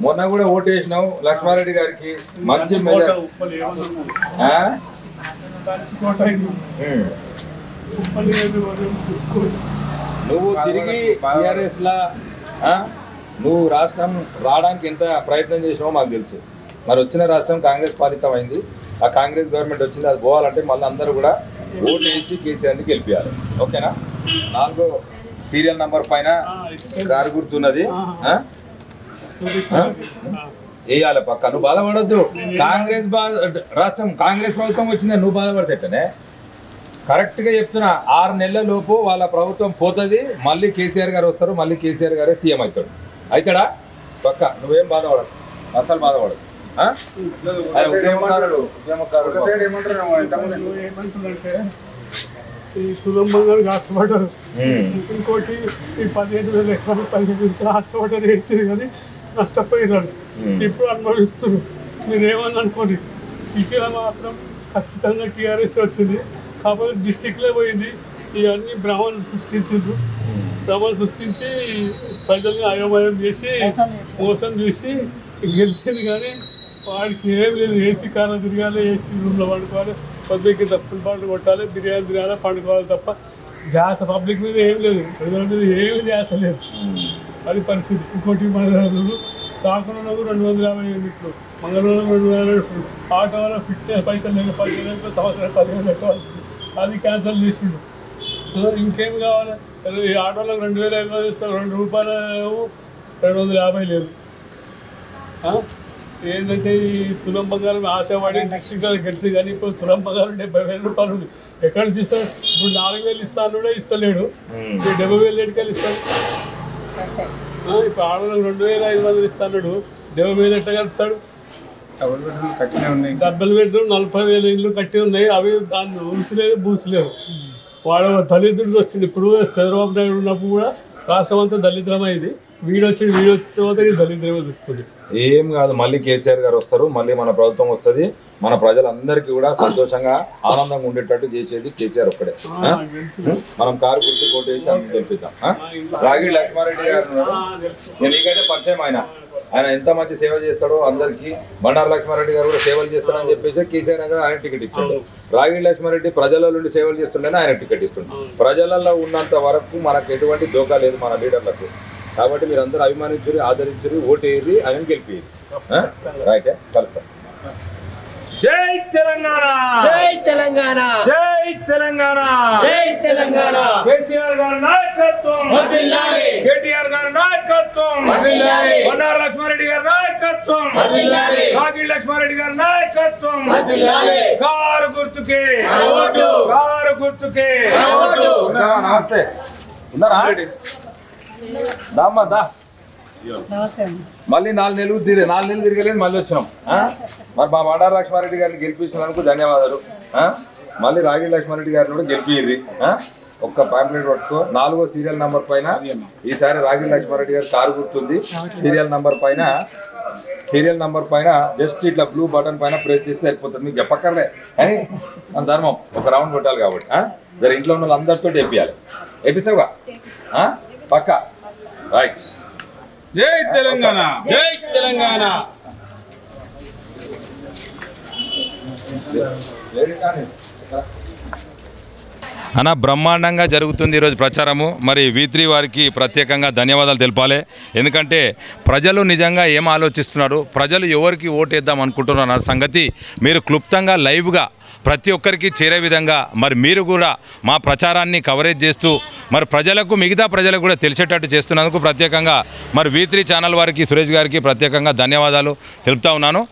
మొన్న కూడా ఓటు వేసినావు లక్ష్మారెడ్డి గారికి మంచి నువ్వు తిరిగి టీఆర్ఎస్ లా నువ్వు రాష్ట్రం రావడానికి ఎంత ప్రయత్నం చేసినావో మాకు తెలుసు. మరి వచ్చిన రాష్ట్రం కాంగ్రెస్ పాలితమైంది. ఆ కాంగ్రెస్ గవర్నమెంట్ వచ్చింది, అది పోవాలంటే మళ్ళీ అందరూ కూడా ఓటు వేసి కేసీఆర్ని గెలిపించాలి. ఓకేనా? 4 సీరియల్ నంబర్ పైన కారు గుర్తున్నది, వేయాలి పక్క. నువ్వు బాధపడద్దు. కాంగ్రెస్ రాష్ట్రం కాంగ్రెస్ ప్రభుత్వం వచ్చిందని నువ్వు బాధపడితేనే కరెక్ట్గా చెప్తున్నా. 6 నెలల లోపు వాళ్ళ ప్రభుత్వం పోతుంది, మళ్ళీ కేసీఆర్ గారు వస్తారు, మళ్ళీ కేసీఆర్ గారే సీఎం అవుతాడు. అవుతాడా పక్క? నువ్వేం బాధపడదు, అసలు బాధపడదు. ఈ సులభంగా హాస్పిటల్ ఇంకోటి ఈ 15,000 ఎకరాలు 15 హాస్పిటల్ వేసింది కానీ నష్టపోయినాడు. ఇప్పుడు అనుభవిస్తున్నారు. మీరేమని అనుకోండి, సిటీలో మాత్రం ఖచ్చితంగా టీఆర్ఎస్ వచ్చింది. కాకపోతే డిస్టిక్లో పోయింది. ఇవన్నీ బ్రాహ్మణులు సృష్టించారు. బ్రాహ్మణులు సృష్టించి ప్రజల్ని అయోమయం చేసి మోసం చేసి గెలిచింది. కానీ వాడికి ఏం లేదు. ఏసీ కాలం తిరగాలి, ఏసీ రూమ్లో పండుకోవాలి, పబ్లిక్కి తప్పులు పాటలు కొట్టాలి, బిర్యానీ తినాలి, పండుకోవాలి తప్ప ధ్యాస పబ్లిక్ మీద ఏం లేదు. ప్రజల మీద ఏమి ధ్యాస లేదు. అది పరిస్థితి. ఇంకోటి మన సాకులలో 250 యూనిట్లు, మంగళూరులో 200 ఆటో వల్ల ఫిట్నెస్ పైసలు లేక 15 సంవత్సరాలు 15 కట్టాల్సింది. అది క్యాన్సిల్ చేసిండు. ఇంకేం కావాలి? ఈ ఆటోలకు 2,000 ఇస్తారు, 2 రూపాయలు 250 లేదు. ఏంటంటే ఈ తులం బంగారం ఆశపడి డిస్ట్రిక్ట్లో గెలిచి, కానీ ఇప్పుడు తులం బంగారం 70,000 రూపాయలు ఉంది. ఎక్కడ నుంచి ఇస్తాడు? ఇప్పుడు 4,000 ఇస్తాను కూడా ఇస్తలేడు. 70,000 ఎటుకెళ్ళి ఇస్తాడు? ఇప్పుడు ఆడలకు 2,500 ఇస్తాడు. 70,000 ఎట్లా కలుపుతాడు? డబ్బులు బెడ్రూమ్ 40,000 ఇళ్ళు కట్టి ఉన్నాయి. అవి దాన్ని ఊసలేదు బూసలేవు. వాడు దళితుడికి వచ్చింది. ఇప్పుడు చంద్రబాబు నాయుడు ఉన్నప్పుడు కూడా రాష్ట్రం అంతా దళిద్రమైంది. వీడు వచ్చిన తర్వాత దళిద్రమే దొరుకుతుంది. ఏం కాదు, మళ్ళీ కేసీఆర్ గారు వస్తారు, మళ్ళీ మన ప్రభుత్వం వస్తుంది. మన ప్రజలందరికీ కూడా సంతోషంగా ఆనందంగా ఉండేటట్టు చేసేది కేసీఆర్ ఒక్కడే. మనం కారు గుర్తు కోటేసి అంత గెలిపిద్దాం. రాగి లక్ష్మారెడ్డి గారు నీకైతే పరిచయం. ఆయన ఎంత మంచి సేవ చేస్తాడో అందరికీ. బండారు లక్ష్మారెడ్డి గారు కూడా సేవలు చేస్తాడని చెప్పేసి కేసీఆర్ గారు ఆయన టికెట్ ఇచ్చాడు. రాగి లక్ష్మారెడ్డి ప్రజల నుండి సేవలు చేస్తుండేనే ఆయన టికెట్ ఇస్తుండే. ప్రజలలో ఉన్నంత వరకు మనకు ఎటువంటి దోకా లేదు మన లీడర్లకు. కాబట్టి మీరు అందరూ అభిమానించుని, ఆదరించుని, ఓటు వేసి ఆయన గెలిపి. రైటే, కలుస్తాం. జై తెలంగాణ, జై తెలంగాణ, జై తెలంగాణ, జై తెలంగాణ. కేసీఆర్ గారి నాయకత్వం వర్ధిల్లాలి, కేటీఆర్ గారి నాయకత్వం వర్ధిల్లాలి, బండారు లక్ష్మారెడ్డి గారి నాయకత్వం వర్ధిల్లాలి, రాగి లక్ష్మారెడ్డి గారి నాయకత్వం వర్ధిల్లాలి. కారు గుర్తుకే ఓటు, కారు గుర్తుకే ఓటు. నమస్తే. ఉన్నారా? దామ్మా దా. మళ్ళీ 4 నెలలు తిరగలేదు, మళ్ళీ వచ్చినాం. మరి మా బండారు లక్ష్మారెడ్డి గారిని గెలిపించినందుకు ధన్యవాదాలు. మళ్ళీ రాగి లక్ష్మారెడ్డి గారిని కూడా గెలిపిర్రి. ఒక్క పాంప్లెట్ పట్టుకో. 4వ సీరియల్ నంబర్ పైన ఈసారి రాగి లక్ష్మారెడ్డి గారి కారు గుర్తుంది. సీరియల్ నంబర్ పైన జస్ట్ ఇట్లా బ్లూ బటన్ పైన ప్రెస్ చేస్తే సరిపోతుంది. మీకు చెప్పక్కర్లే, కానీ మన ధర్మం ఒక రౌండ్ కొట్టాలి కాబట్టి జర ఇంట్లో ఉన్న వాళ్ళందరితో వేపియాలి. వేపిస్తావుగా పక్క? రైట్. జై తెలంగాణ, జై తెలంగాణ. అన్న బ్రహ్మాండంగా జరుగుతుంది ఈరోజు ప్రచారము. మరి V3 వారికి ప్రత్యేకంగా ధన్యవాదాలు తెలపాలి. ఎందుకంటే ప్రజలు నిజంగా ఏం ఆలోచిస్తున్నారు, ప్రజలు ఎవరికి ఓటేద్దాం అనుకుంటున్నారు అన్న సంగతి మీరు క్లుప్తంగా లైవ్గా ప్రతి ఒక్కరికి చేరే విధంగా మరి మీరు కూడా మా ప్రచారాన్ని కవరేజ్ చేస్తూ మరి ప్రజలకు, మిగతా ప్రజలకు కూడా తెలిసేటట్టు చేస్తున్నందుకు ప్రత్యేకంగా మరి V3 ఛానల్ వారికి, సురేష్ గారికి ప్రత్యేకంగా ధన్యవాదాలు తెలుపుతా ఉన్నాను.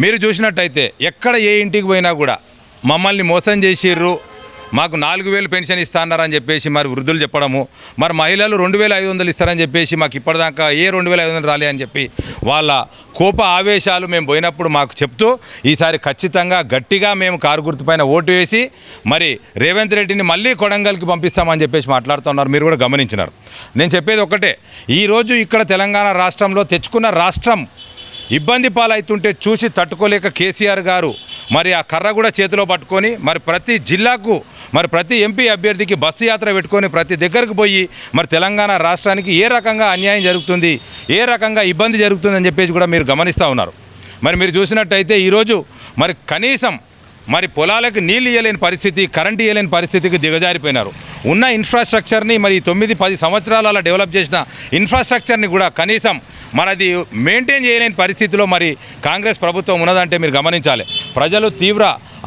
మీరు చూసినట్టయితే ఎక్కడ ఏ ఇంటికి పోయినా కూడా మమ్మల్ని మోసం చేసిర్రు, మాకు 4,000 పెన్షన్ ఇస్తారని చెప్పేసి మరి వృద్ధులు చెప్పడము, మరి మహిళలు 2,500 ఇస్తారని చెప్పేసి మాకు ఇప్పటిదాకా 2,500 రాలే అని చెప్పి వాళ్ళ కోప ఆవేశాలు మేము పోయినప్పుడు మాకు చెప్తూ ఈసారి ఖచ్చితంగా గట్టిగా మేము కారు గుర్తుపైన ఓటు వేసి మరి రేవంత్ రెడ్డిని మళ్ళీ కొడంగల్కి పంపిస్తామని చెప్పేసి మాట్లాడుతున్నారు. మీరు కూడా గమనించినారు. నేను చెప్పేది ఒకటే, ఈరోజు ఇక్కడ తెలంగాణ రాష్ట్రంలో తెచ్చుకున్న రాష్ట్రం ఇబ్బంది పాలవుతుంటే చూసి తట్టుకోలేక కేసీఆర్ గారు మరి ఆ కర్ర కూడా చేతిలో పట్టుకొని మరి ప్రతి జిల్లాకు మరి ప్రతి ఎంపీ అభ్యర్థికి బస్సు యాత్ర పెట్టుకొని ప్రతి దగ్గరకు పోయి మరి తెలంగాణ రాష్ట్రానికి ఏ రకంగా అన్యాయం జరుగుతుంది, ఏ రకంగా ఇబ్బంది జరుగుతుందని చెప్పేసి కూడా మీరు గమనిస్తూ ఉన్నారు. మరి మీరు చూసినట్టయితే ఈరోజు మరి కనీసం మరి పొలాలకు నీళ్ళు ఇవ్వలేని పరిస్థితి, కరెంటు ఇవ్వలేని పరిస్థితికి దిగజారిపోయినారు. ఉన్న ఇన్ఫ్రాస్ట్రక్చర్ని మరి 9-10 సంవత్సరాల డెవలప్ చేసిన ఇన్ఫ్రాస్ట్రక్చర్ని కూడా కనీసం మరి అది మెయింటైన్ చేయలేని పరిస్థితిలో మరి కాంగ్రెస్ ప్రభుత్వం ఉన్నదంటే మీరు గమనించాలి. ప్రజలు తీవ్ర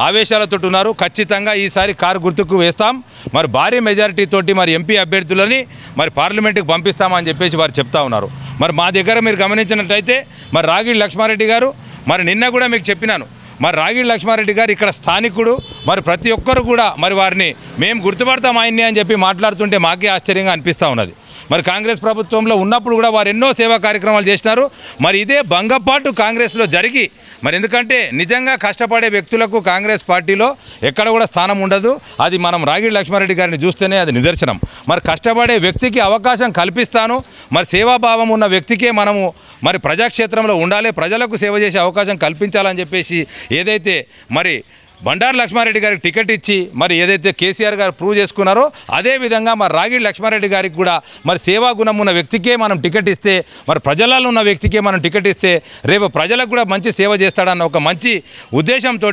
ఆవేశాలతో ఉన్నారు. ఖచ్చితంగా ఈసారి కారు గుర్తుకు వేస్తాం, మరి భారీ మెజారిటీ తోటి మరి ఎంపీ అభ్యర్థులని మరి పార్లమెంటుకు పంపిస్తామని చెప్పేసి వారు చెప్తా ఉన్నారు. మరి మా దగ్గర మీరు గమనించినట్టయితే మరి రాగిడి లక్ష్మారెడ్డి గారు మరి నిన్న కూడా మీకు చెప్పినాను, మరి రాగిడి లక్ష్మారెడ్డి గారు ఇక్కడ స్థానికుడు, మరి ప్రతి ఒక్కరు కూడా మరి వారిని మేము గుర్తుపడతాం ఆయన్ని అని చెప్పి మాట్లాడుతుంటే మాకే ఆశ్చర్యంగా అనిపిస్తూ ఉన్నది. మరి కాంగ్రెస్ ప్రభుత్వంలో ఉన్నప్పుడు కూడా వారు ఎన్నో సేవా కార్యక్రమాలు చేసినారు. మరి ఇదే భంగపాటు కాంగ్రెస్లో జరిగి మరి ఎందుకంటే నిజంగా కష్టపడే వ్యక్తులకు కాంగ్రెస్ పార్టీలో ఎక్కడ కూడా స్థానం ఉండదు. అది మనం రాగిడి లక్ష్మారెడ్డి గారిని చూస్తేనే అది నిదర్శనం. మరి కష్టపడే వ్యక్తికి అవకాశం కల్పిస్తాను, మరి సేవాభావం ఉన్న వ్యక్తికే మనము మరి ప్రజాక్షేత్రంలో ఉండాలి, ప్రజలకు సేవ చేసే అవకాశం కల్పించాలని చెప్పేసి ఏదైతే మరి బండారు లక్ష్మారెడ్డి గారికి టికెట్ ఇచ్చి మరి ఏదైతే కేసీఆర్ గారు ప్రూవ్ చేసుకున్నారో అదేవిధంగా మరి రాగిడి లక్ష్మారెడ్డి గారికి కూడా మరి సేవా గుణం ఉన్న వ్యక్తికే మనం టికెట్ ఇస్తే, మరి ప్రజలలో ఉన్న వ్యక్తికే మనం టికెట్ ఇస్తే రేపు ప్రజలకు కూడా మంచి సేవ చేస్తాడన్న ఒక మంచి ఉద్దేశంతో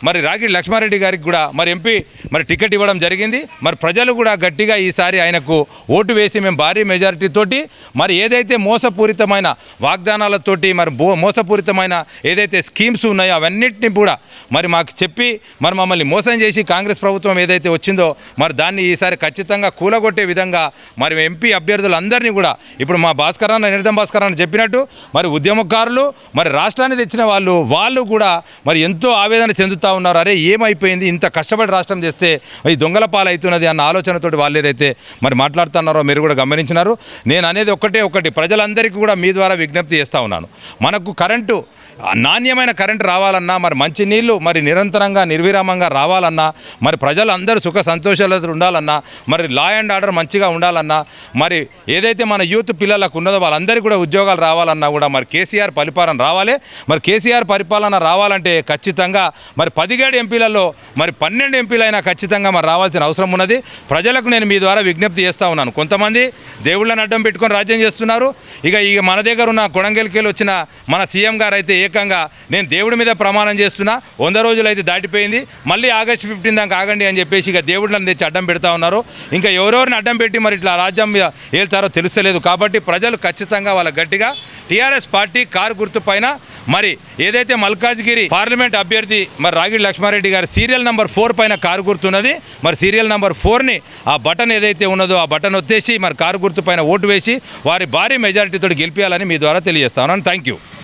మరి రాగిడి లక్ష్మారెడ్డి గారికి కూడా మరి ఎంపీ మరి టికెట్ ఇవ్వడం జరిగింది. మరి ప్రజలు కూడా గట్టిగా ఈసారి ఆయనకు ఓటు వేసి మేము భారీ మెజారిటీతోటి మరి ఏదైతే మోసపూరితమైన వాగ్దానాలతోటి మరి మోసపూరితమైన ఏదైతే స్కీమ్స్ ఉన్నాయో అవన్నిటిని కూడా మరి మాకు చెప్పి మరి మమ్మల్ని మోసం చేసి కాంగ్రెస్ ప్రభుత్వం ఏదైతే వచ్చిందో మరి దాన్ని ఈసారి ఖచ్చితంగా కూలగొట్టే విధంగా మరి ఎంపీ అభ్యర్థులందరినీ కూడా ఇప్పుడు మా భాస్కరన్న నిర్దం భాస్కరన్న చెప్పినట్టు మరి ఉద్యమకారులు మరి రాష్ట్రాన్ని తెచ్చిన వాళ్ళు కూడా మరి ఎంతో ఆవేదన చెందుతూ ఉన్నారు. అరే ఏమైపోయింది, ఇంత కష్టపడి రాష్ట్రం చేస్తే ఈ దొంగల పాలవుతున్నది అన్న ఆలోచనతోటి వాళ్ళు ఏదైతే మరి మాట్లాడుతున్నారో మీరు కూడా గమనించినారు. నేను అనేది ఒకటి ప్రజలందరికీ కూడా మీ ద్వారా విజ్ఞప్తి చేస్తూ ఉన్నాను. మనకు కరెంటు నాణ్యమైన కరెంటు రావాలన్నా, మరి మంచినీళ్ళు మరి నిరంతరంగా నిర్విరామంగా రావాలన్నా, మరి ప్రజలందరూ సుఖ సంతోషాలతో ఉండాలన్నా, మరి లా అండ్ ఆర్డర్ మంచిగా ఉండాలన్నా, మరి ఏదైతే మన యూత్ పిల్లలకు ఉన్నదో వాళ్ళందరికీ కూడా ఉద్యోగాలు రావాలన్నా కూడా మరి కేసీఆర్ పరిపాలన రావాలి. మరి కేసీఆర్ పరిపాలన రావాలంటే ఖచ్చితంగా మరి 17 ఎంపీలలో మరి 12 ఎంపీలైనా ఖచ్చితంగా మరి రావాల్సిన అవసరం ఉన్నది. ప్రజలకు నేను మీ ద్వారా విజ్ఞప్తి చేస్తూ ఉన్నాను. కొంతమంది దేవుళ్ళని అడ్డం పెట్టుకొని రాజ్యం చేస్తున్నారు. ఇక మన దగ్గర ఉన్న కొడంగల్కెళ్ళి వచ్చిన మన సీఎం గారు అయితే ఏకంగా నేను దేవుడి మీద ప్రమాణం చేస్తున్నా, 100 రోజులు అయితే దాటిపోయింది, మళ్ళీ ఆగస్టు 15 దాకా ఆగండి అని చెప్పేసి ఇక దేవుళ్ళని తెచ్చి అడ్డం పెడతా ఉన్నారు. ఇంకా ఎవరెవరిని అడ్డం పెట్టి మరి ఇట్లా రాజ్యం మీద వెళ్తారో తెలుస్తలేదు. కాబట్టి ప్రజలు ఖచ్చితంగా వాళ్ళ గట్టిగా టీఆర్ఎస్ పార్టీ కారు గుర్తు పైన మరి ఏదైతే మల్కాజ్గిరి పార్లమెంట్ అభ్యర్థి మరి రాగిడి లక్ష్మారెడ్డి గారి సీరియల్ నెంబర్ 4 పైన కారు గుర్తున్నది. మరి సీరియల్ నెంబర్ 4ని ఆ బటన్ ఏదైతే ఉన్నదో ఆ బటన్ వచ్చేసి మరి కారు గుర్తు పైన ఓటు వేసి వారి భారీ మెజారిటీతో గెలిపించాలని మీ ద్వారా తెలియజేస్తాను. Thank you.